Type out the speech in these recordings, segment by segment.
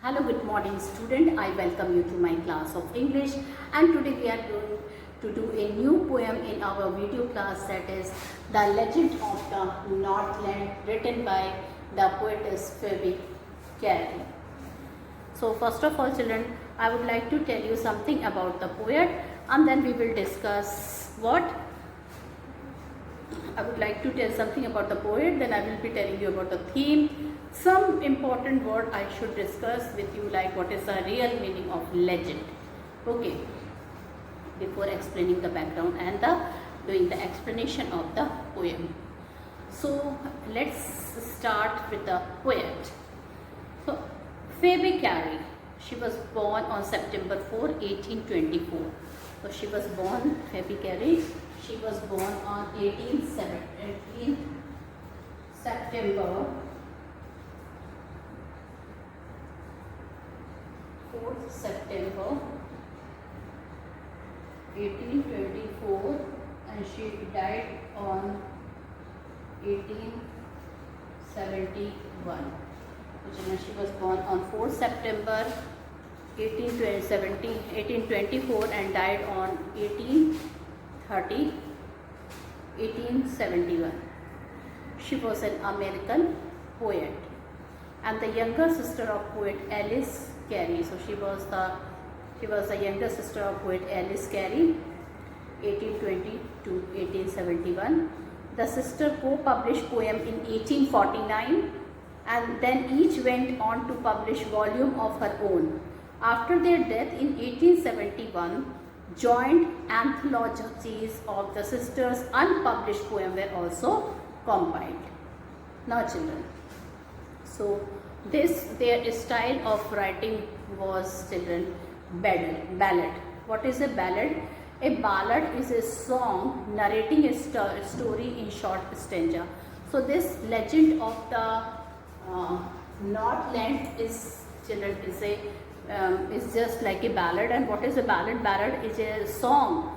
Hello, good morning student. I welcome you to my class of English, and today we are going to do a new poem in our video class, that is The Legend of the Northland, written by the poetess Phoebe Cary. So first of all children, I would like to tell you something about the poet, and then we will discuss I would like to tell something about the poet, then I will be telling you about the theme. Some important word I should discuss with you, like what is the real meaning of legend. Okay, before explaining the background and doing the explanation of the poem. So let's start with the poet. So Phoebe Cary, she was born on September 4, 1824. So she was born, Phoebe Cary, she was born on 18 September 4th September 1824, and she died on 1871. She was born on 4th September 1824 and died on 1871. She was an American poet and the younger sister of poet Alice Cary. So she was the younger sister of poet Alice Cary, 1820 to 1871. The sister co-published poem in 1849, and then each went on to publish volume of her own. After their death in 1871, joint anthologies of the sisters' unpublished poems were also compiled. Now children, so their style of writing was, children, ballad. What is a ballad? A ballad is a song narrating a story in short stanza. So this legend of the Northland is, children, is just like a ballad. And what is a ballad? Ballad is a song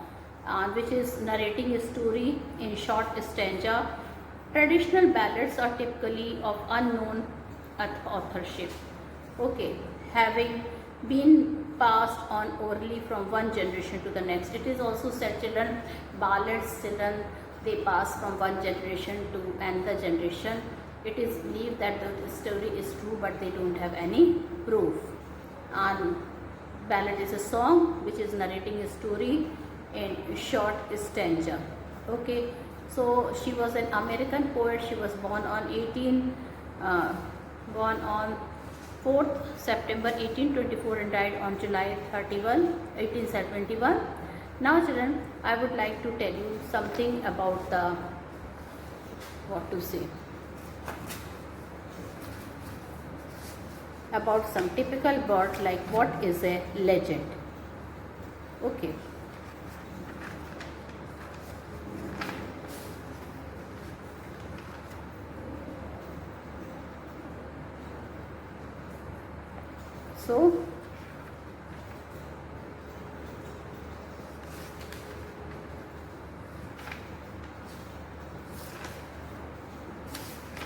which is narrating a story in short stanza. Traditional ballads are typically of unknown authorship, okay, having been passed on orally from one generation to the next. It is also said, children, ballads, children, they pass from one generation to another generation. It is believed that the story is true, but they don't have any proof. And ballad is a song which is narrating a story in short stanza. Okay, so she was an American poet. She was born on 4th September 1824 and died on July 31, 1871. Now children, I would like to tell you something about about some typical words, like what is a legend. Okay. So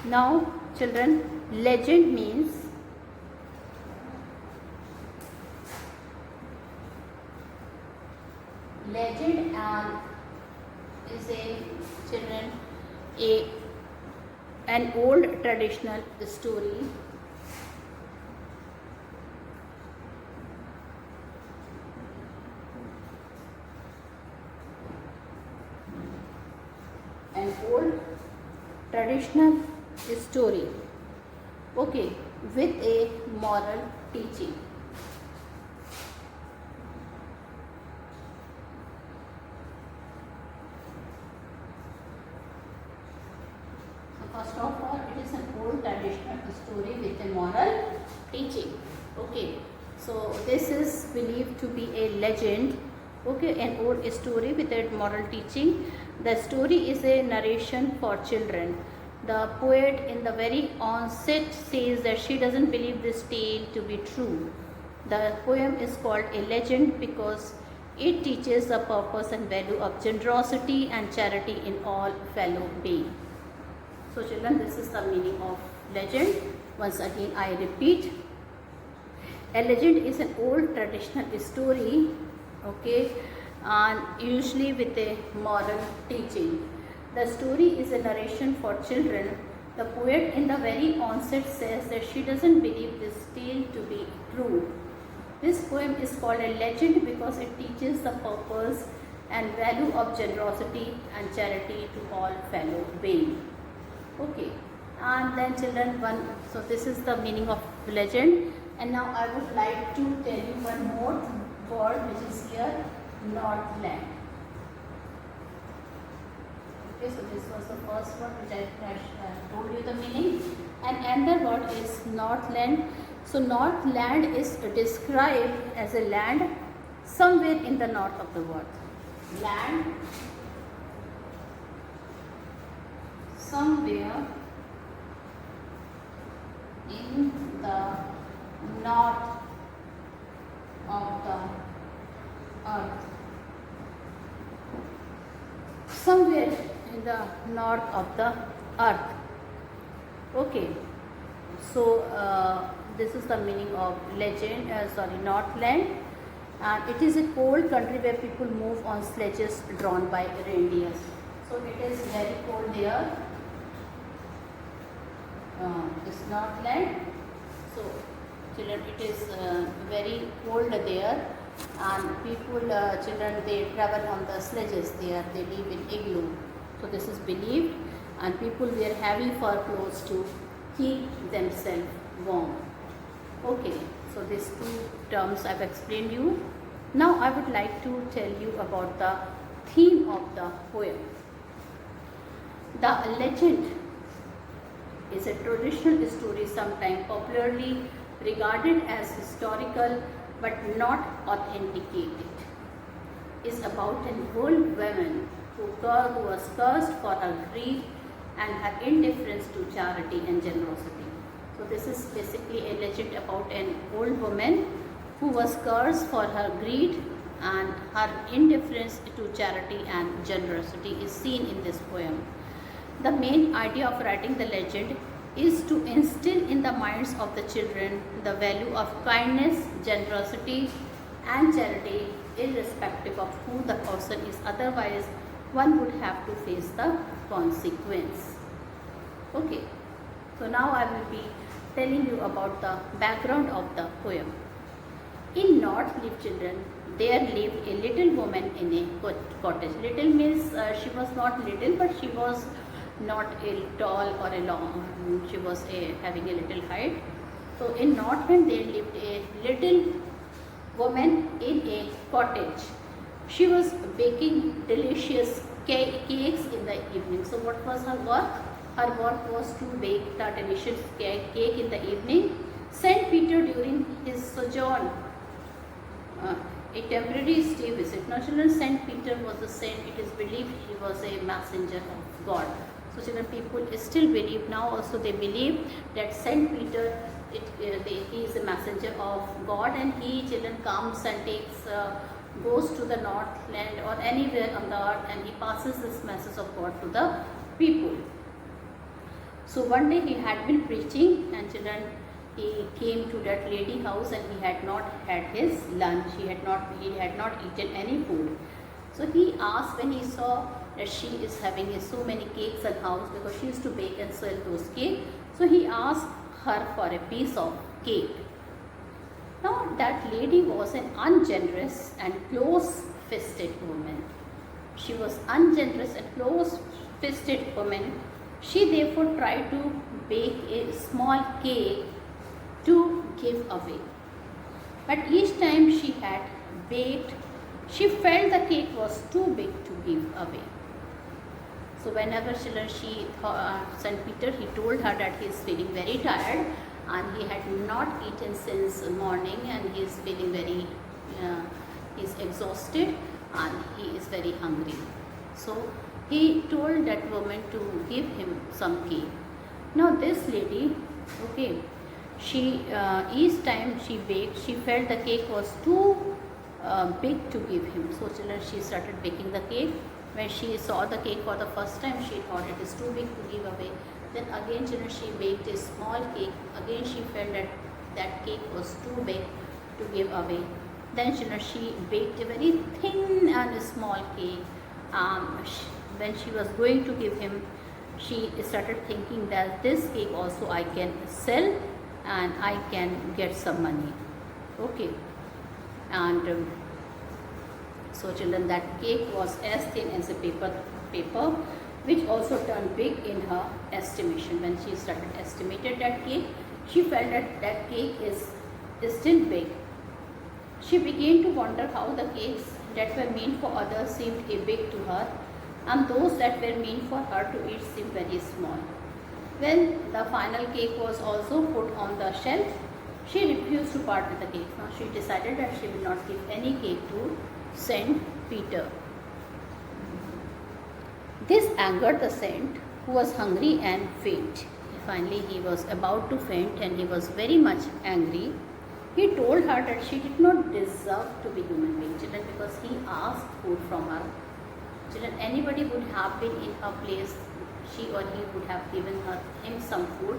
now children, legend means is an old traditional story okay, with a moral teaching. First of all, it is an old traditional story with a moral teaching. Okay, so this is believed to be a legend. Okay, an old story with a moral teaching. The story is a narration for children. The poet in the very onset says that she doesn't believe this tale to be true. The poem is called a legend because it teaches the purpose and value of generosity and charity in all fellow beings. So children, this is the meaning of legend. Once again I repeat, A legend is an old traditional story, okay, and usually with a moral teaching. The story is a narration for children. The poet in the very onset says that she doesn't believe this tale to be true. This poem is called a legend because it teaches the purpose and value of generosity and charity to all fellow beings. Okay, and then children one, so this is the meaning of legend. And now I would like to tell you one more word which is here, Northland. Okay, so this was the first word which I told you the meaning. And another word is Northland. So Northland is described as a land somewhere in the north of the world. Land somewhere in the north of the earth. Somewhere in the north of the earth. Okay. So this is the meaning of legend. Northland. And it is a cold country where people move on sledges drawn by reindeers. So it is very cold there. This Northland. So children, it is very cold there, and people, children, they travel on the sledges there. They live in igloo. So this is believed, and people wear heavy fur clothes to keep themselves warm. Okay, so these two terms I've explained you. Now I would like to tell you about the theme of the poem. The legend is a traditional story, sometimes popularly regarded as historical but not authenticated. Is about an old woman who was cursed for her greed and her indifference to charity and generosity. So this is basically a legend about an old woman who was cursed for her greed, and her indifference to charity and generosity is seen in this poem. The main idea of writing the legend is to instill in the minds of the children the value of kindness, generosity and charity, irrespective of who the person is. Otherwise, one would have to face the consequence. Okay, so now I will be telling you about the background of the poem. In North lived children, there lived a little woman in a cottage. Little means she was not little, but she was not a tall or a long. She was having a little height. So in Northland there lived a little woman in a cottage. She was baking delicious cakes in the evening. So what was her work? Her work was to bake the delicious cake in the evening. Saint Peter, during his sojourn, a temporary stay visit. Now children, Saint Peter was a saint. It is believed he was a messenger of God. So children, people still believe, now also they believe that Saint Peter, he is a messenger of God, and he, children, comes and goes to the Northland or anywhere on the earth, and he passes this message of God to the people. So one day he had been preaching, and children, he came to that lady house and he had not had his lunch. He had not eaten any food. So he asked, when he saw that she is having so many cakes in house, because she used to bake and sell those cakes. So he asked her for a piece of cake. Now that lady was an ungenerous and close-fisted woman. She was ungenerous and close-fisted woman. She therefore tried to bake a small cake to give away. But each time she had baked, she felt the cake was too big to give away. So whenever children, Saint Peter, he told her that he is feeling very tired and he had not eaten since morning, and he is feeling very, he is exhausted and he is very hungry. So he told that woman to give him some cake. Now this lady, okay, she each time she baked, she felt the cake was too big to give him. So children, she started baking the cake. When she saw the cake for the first time, she thought it is too big to give away. Then again, children, she baked a small cake. Again, she felt that that cake was too big to give away. Then children, she baked a very thin and small cake. When she was going to give him, she started thinking that this cake also I can sell and I can get some money. Okay, and so children, that cake was as thin as a paper, which also turned big in her estimation. When she started estimated that cake, she felt that that cake is still big. She began to wonder how the cakes that were meant for others seemed big to her, and those that were meant for her to eat seemed very small. When the final cake was also put on the shelf, she refused to part with the cake. Now she decided that she will not give any cake to Saint Peter. This angered the saint, who was hungry and faint. Finally, he was about to faint and he was very much angry. He told her that she did not deserve to be human being, children, because he asked food from her. Children, anybody would have been in her place, she or he would have given him some food,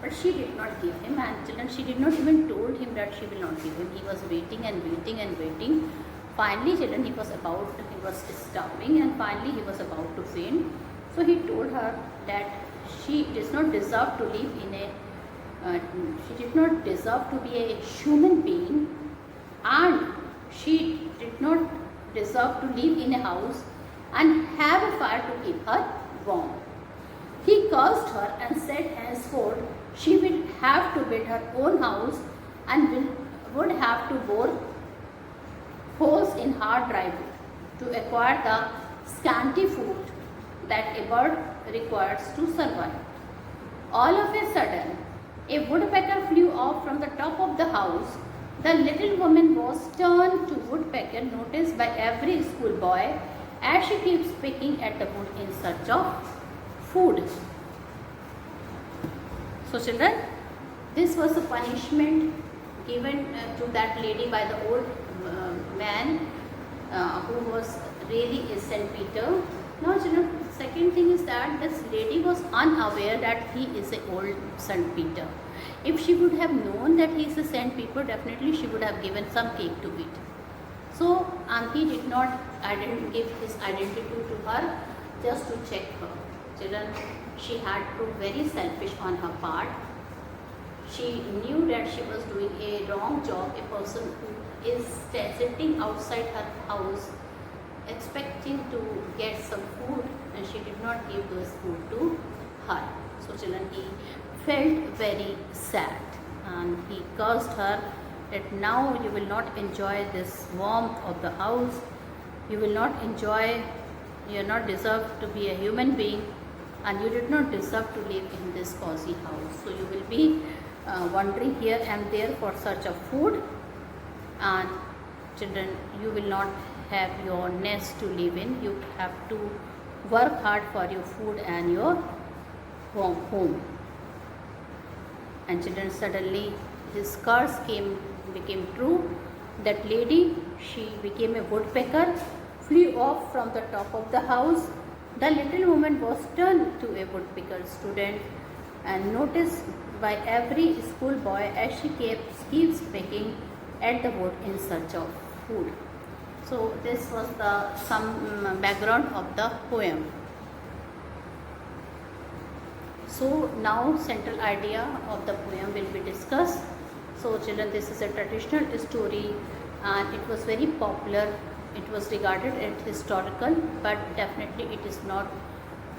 but she did not give him. And children, she did not even told him that she will not give him. He was waiting and waiting and waiting. Finally, children, he was starving, and finally he was about to faint. So he told her that she does not deserve to live in a she did not deserve to be a human being, and she did not deserve to live in a house and have a fire to keep her warm. He cursed her and said henceforth she will have to build her own house and would have to bore holes in hard dry wood to acquire the scanty food that a bird requires to survive. All of a sudden, a woodpecker flew off from the top of the house. The little woman was turned to woodpecker, noticed by every schoolboy, as she keeps picking at the wood in search of food. So children, this was a punishment given to that lady by the old man who was really a Saint Peter. Now children, second thing is that this lady was unaware that he is a old Saint Peter. If she would have known that he is a Saint Peter, definitely she would have given some cake to eat. So he did not give his identity to her just to check her. Children, she had proved very selfish on her part. She knew that she was doing a wrong job. A person who is sitting outside her house expecting to get some food, and she did not give those food to her. So children, he felt very sad and he cursed her that now you will not enjoy this warmth of the house, you will not enjoy, you are not deserved to be a human being, and you did not deserve to live in this cozy house. So you will be wandering here and there for search of food, and children, you will not have your nest to live in. You have to work hard for your food and your home. And children, suddenly his curse became true. That lady, she became a woodpecker, flew off from the top of the house. The little woman was turned to a woodpecker student and noticed by every schoolboy as she keeps pecking at the wood in search of food. So this was some background of the poem. So now central idea of the poem will be discussed. So children, this is a traditional story and it was very popular. It was regarded as historical, but definitely it is not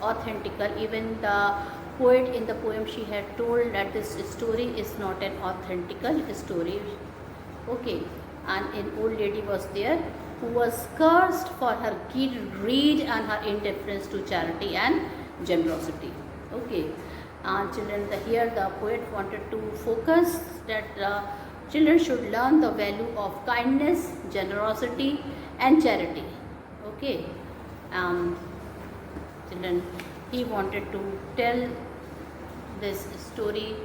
authentical. Even the poet in the poem, she had told that this story is not an authentical story. Okay, and an old lady was there who was cursed for her greed and her indifference to charity and generosity. Okay, and children, here the poet wanted to focus that children should learn the value of kindness, generosity and charity. Okay, children, he wanted to tell this story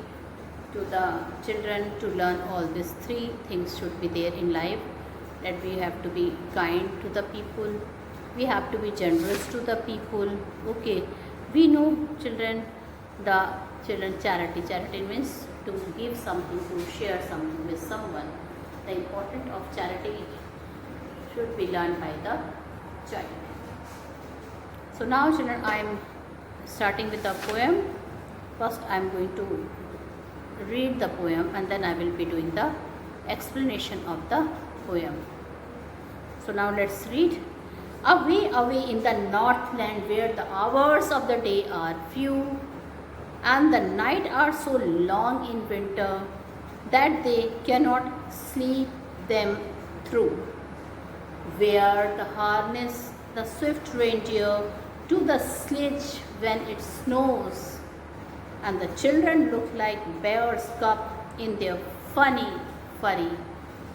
to the children to learn all these three things should be there in life. That we have to be kind to the people, we have to be generous to the people. Okay, we know children, charity means to give something, to share something with someone. the importance of charity should be learned by the child. So now children, I am starting with the poem. First I am going to read the poem and then I will be doing the explanation of the poem. So now let's read. Away, away in the northland where the hours of the day are few and the night are so long in winter that they cannot sleep them through, where the harness the swift reindeer to the sledge when it snows, and the children look like bears cub in their funny furry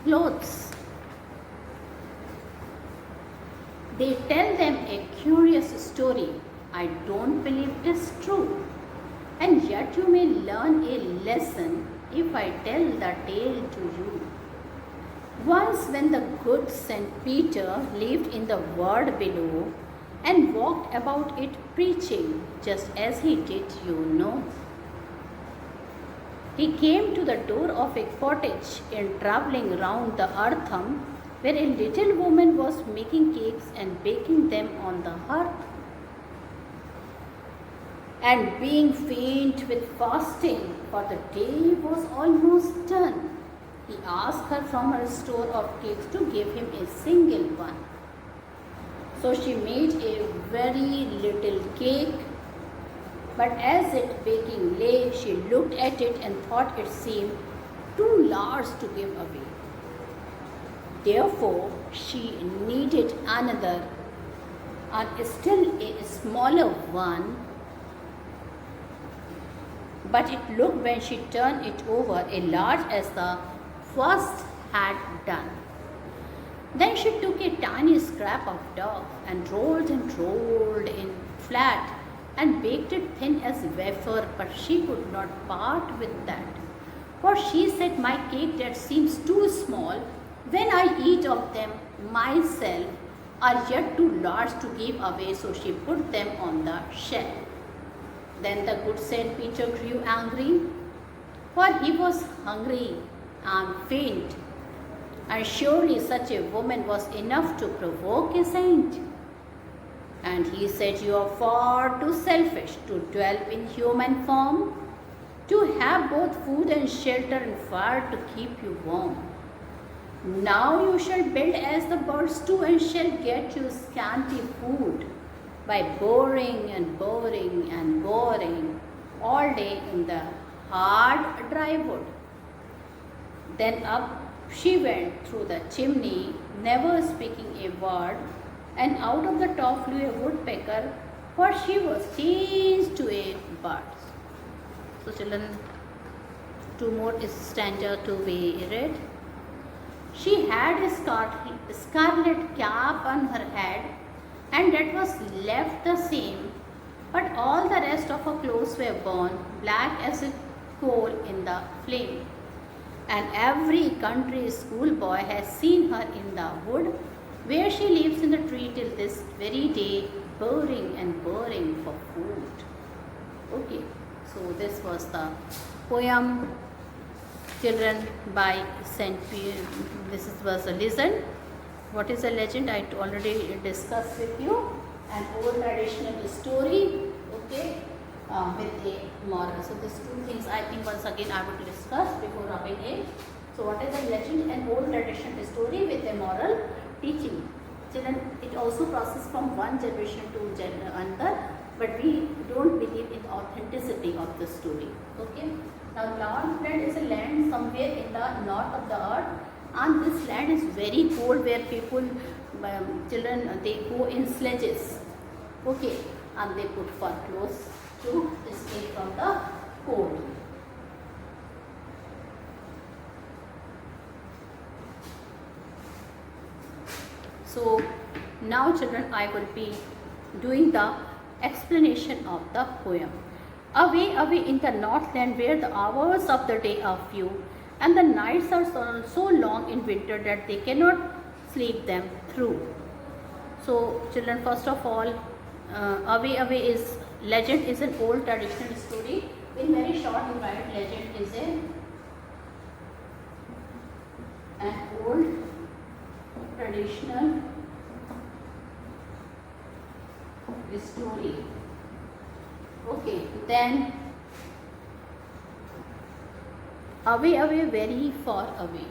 clothes. They tell them a curious story I don't believe is true, and yet you may learn a lesson if I tell the tale to you. Once when the good St. Peter lived in the world below and walked about it preaching just as he did, you know. He came to the door of a cottage in travelling round the eartham where a little woman was making cakes and baking them on the hearth. And being faint with fasting, for the day was almost done, he asked her from her store of cakes to give him a single one. So she made a very little cake, but as it baking lay, she looked at it and thought it seemed too large to give away. Therefore, she needed another and still a smaller one, but it looked when she turned it over a large as the first had done. Then she took a tiny scrap of dough and rolled in flat and baked it thin as wafer, but she could not part with that. For she said, my cake that seems too small, when I eat of them myself, are yet too large to give away, so she put them on the shelf. Then the good St. Peter grew angry, for he was hungry and faint, and surely such a woman was enough to provoke a saint. And he said, you are far too selfish to dwell in human form, to have both food and shelter and fire to keep you warm. Now you shall build as the birds do, and shall get you scanty food by boring and boring and boring all day in the hard dry wood. Then up she went through the chimney, never speaking a word, and out of the top flew a woodpecker, for she was changed to a bird. So children, two more stanza to be read. She had a scarlet cap on her head, and that was left the same, but all the rest of her clothes were born black as a coal in the flame. And every country schoolboy has seen her in the wood, where she lives in the tree till this very day, burring and burring for food. Okay, so this was the poem, children, by St. Peter. This was a legend. What is a legend? I already discussed with you. An old traditional story, okay, with a moral. So these two things I think once again I would discuss before rubbing it. So what is a legend? An old traditional story with a moral teaching. Children, it also passes from one generation to another, but we don't believe in authenticity of the story. Okay. Now Northland is a land somewhere in the north of the earth, and this land is very cold, where people, children, they go in sledges. Okay, and they put fur clothes to escape from the cold. So now children, I will be doing the explanation of the poem. Away, away in the northland where the hours of the day are few and the nights are so long in winter that they cannot sleep them through. So children, first of all, away, away is legend is an old traditional story. In very short, you write legend is an old traditional story. Okay, then away, away, very far away.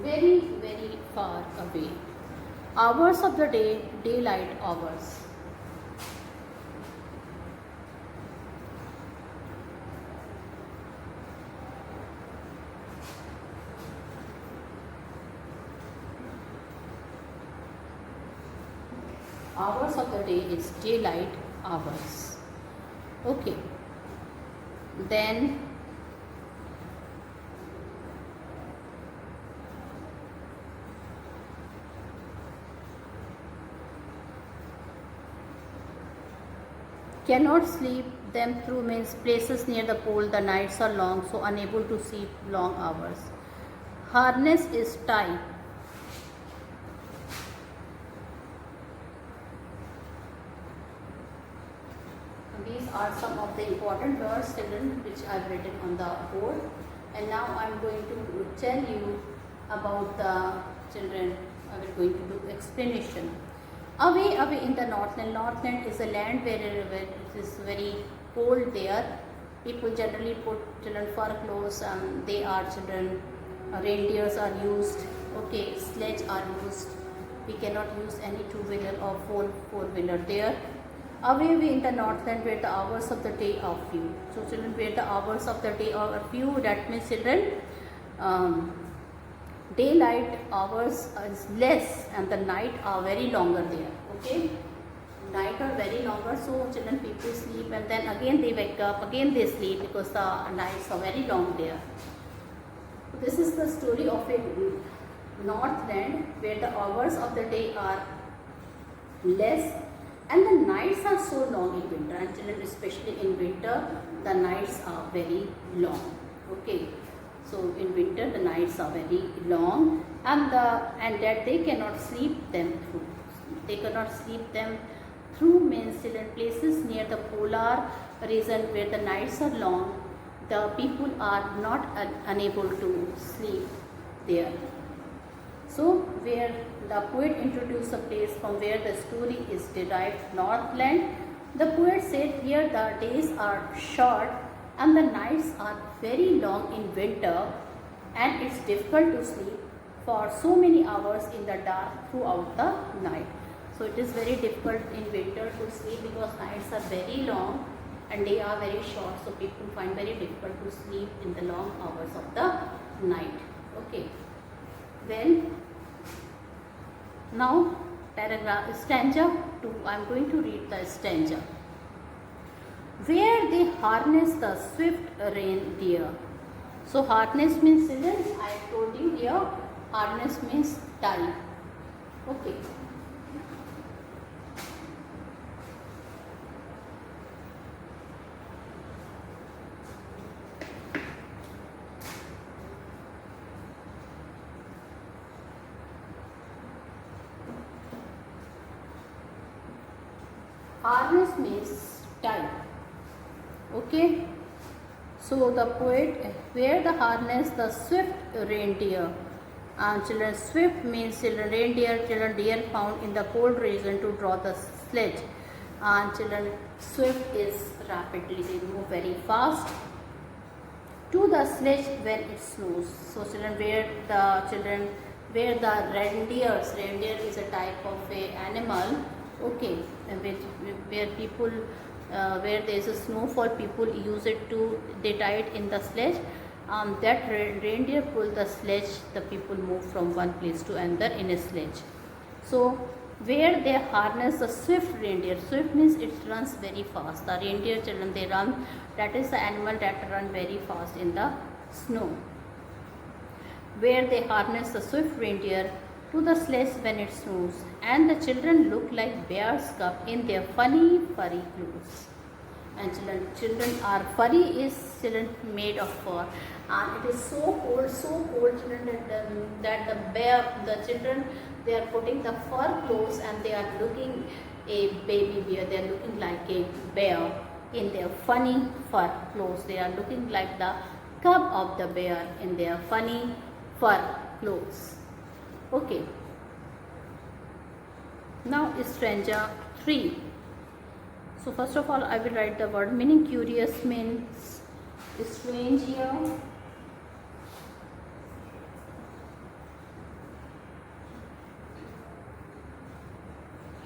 Very, very far away. Hours of the day, daylight hours. Hours of the day is daylight hours. Okay. Then cannot sleep them through means places near the pole the nights are long, so unable to sleep long hours. Harness is tie. These are some of the important words, children, which I have written on the board. And now I am going to tell you about the children. I am going to do explanation. Away, away in the Northland. Northland is a land where it is very cold there. People generally put children fur clothes. They are children. Reindeers are used. Okay, sledge are used. We cannot use any two-wheeler or four-wheeler there. Away, away in the Northland where the hours of the day are few. So children, where the hours of the day are few, that means children, daylight hours is less and the night are very longer there. Okay, night are very longer, so children, people sleep and then again they wake up, again they sleep because the nights are very long there. This is the story of a Northland where the hours of the day are less and the nights are so long in winter, and children, especially in winter the nights are very long. Okay, so in winter the nights are very long and that they cannot sleep them through. They cannot sleep them through means children, places near the polar region where the nights are long, the people are not unable to sleep there. So where the poet introduced a place from where the story is derived, Northland. The poet said here the days are short and the nights are very long in winter and it's difficult to sleep for so many hours in the dark throughout the night. So it is very difficult in winter to sleep because nights are very long and they are very short, so people find very difficult to sleep in the long hours of the night. Okay. Well, now paragraph stanza 2. I am going to read the stanza. Where they harness the swift reindeer. So harness means children, I told you here, harness means tie. Okay. Harness means tie. Okay. So the poet, where the harness the swift reindeer. Children, swift means children reindeer, children deer found in the cold region to draw the sledge. And children, swift is rapidly, they move very fast to the sledge when it snows. So children, where the reindeers, reindeer is a type of a animal. Okay, where people, where there is a snowfall, people use it to, they tie it in the sledge. That reindeer pull the sledge, the people move from one place to another in a sledge. So where they harness the swift reindeer, swift means it runs very fast. The reindeer children, they run, that is the animal that run very fast in the snow. Where they harness the swift reindeer to the sledge when it snows, and the children look like bear's cub in their funny furry clothes. And children are furry is children made of fur, and it is so cold children that the children, they are putting the fur clothes and they are looking a baby bear, they are looking like a bear in their funny fur clothes, they are looking like the cub of the bear in their funny fur clothes. Okay, now stanza 3. So first of all I will write the word meaning. Curious means strange here.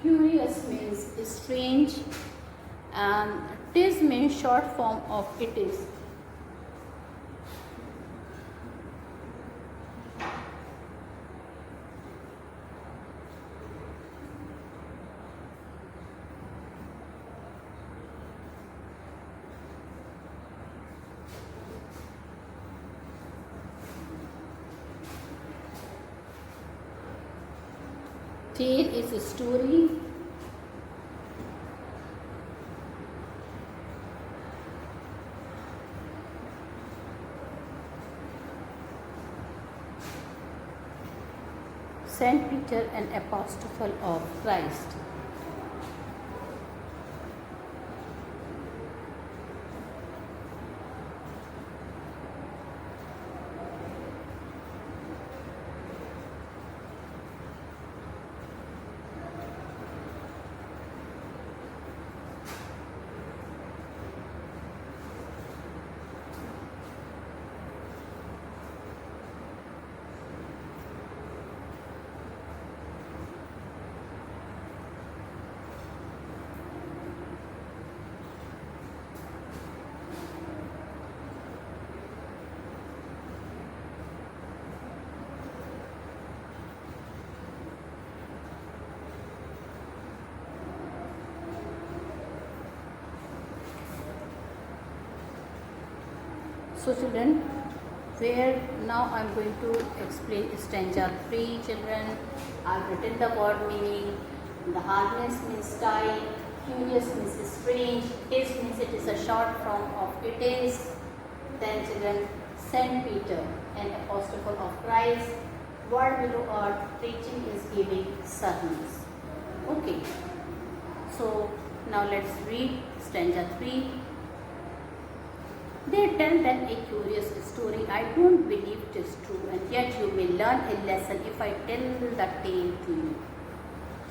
Curious means strange, and tis means short form of it is. Tale is a story. Saint Peter, an apostle of Christ. So children, where now I am going to explain stanza 3. Children, I have written the word meaning. The hardness means tie, curious means strange, tis means it is a short form of it is. Then children, Saint Peter, an apostle of Christ, word below earth, preaching is giving sermons. Okay, so now let's read stanza 3. They tell them a curious story. I don't believe it is true, and yet you may learn a lesson if I tell the tale to you.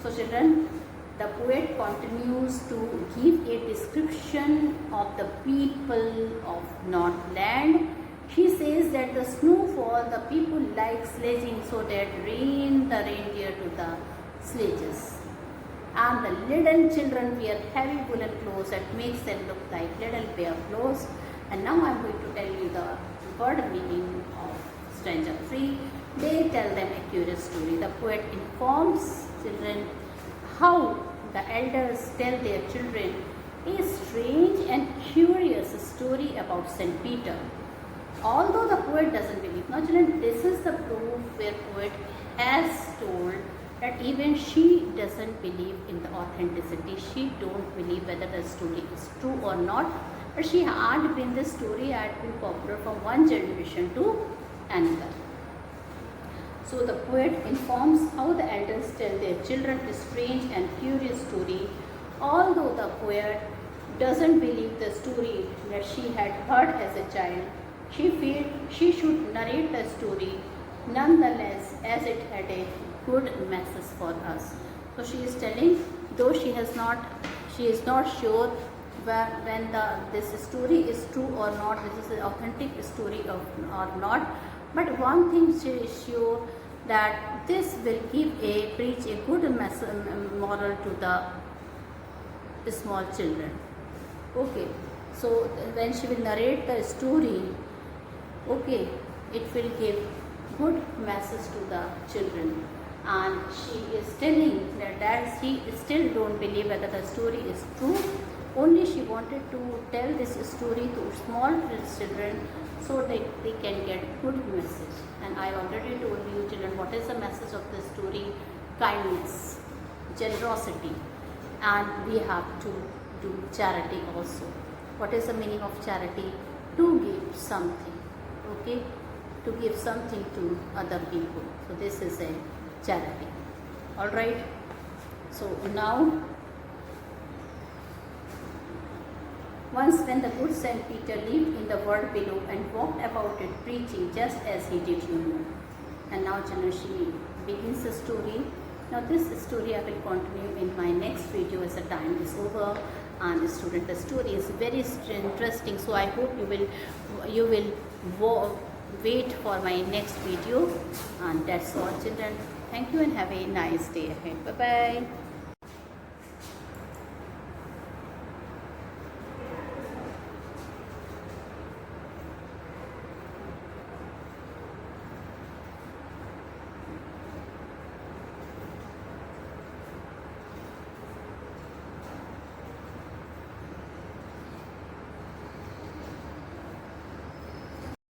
So children, the poet continues to give a description of the people of Northland. She says that the snowfall, the people like sledging, so that rain the reindeer to the sledges. And the little children wear heavy woolen clothes that makes them look like little bear clothes. And now I am going to tell you the word meaning of stanza 3. They tell them a curious story. The poet informs children how the elders tell their children a strange and curious story about St. Peter. Although the poet doesn't believe. Now children, this is the proof where poet has told that even she doesn't believe in the authenticity. She don't believe whether the story is true or not. But she had been, this story had been popular from one generation to another. So the poet informs how the elders tell their children a strange and curious story. Although the poet doesn't believe the story that she had heard as a child, she felt she should narrate the story nonetheless, as it had a good message for us. So she is telling, though she is not sure when this story is true or not, this is an authentic story or not, but one thing she is sure, that this will preach a good moral to the small children. Okay, so when she will narrate the story, okay, it will give good message to the children. And she is telling that she still don't believe whether the story is true. Only she wanted to tell this story to small children so that they can get good message. And I already told you children what is the message of the story. Kindness, generosity, and we have to do charity also. What is the meaning of charity? To give something, okay? To give something to other people. So this is a charity. All right. So now, once when the good Saint Peter lived in the world below and walked about it preaching just as he did, you know. And now Janashri begins the story. Now this story I will continue in my next video as the time is over. And student, the story is very interesting. So I hope you will wait for my next video. And that's all, children. Thank you and have a nice day ahead. Bye bye.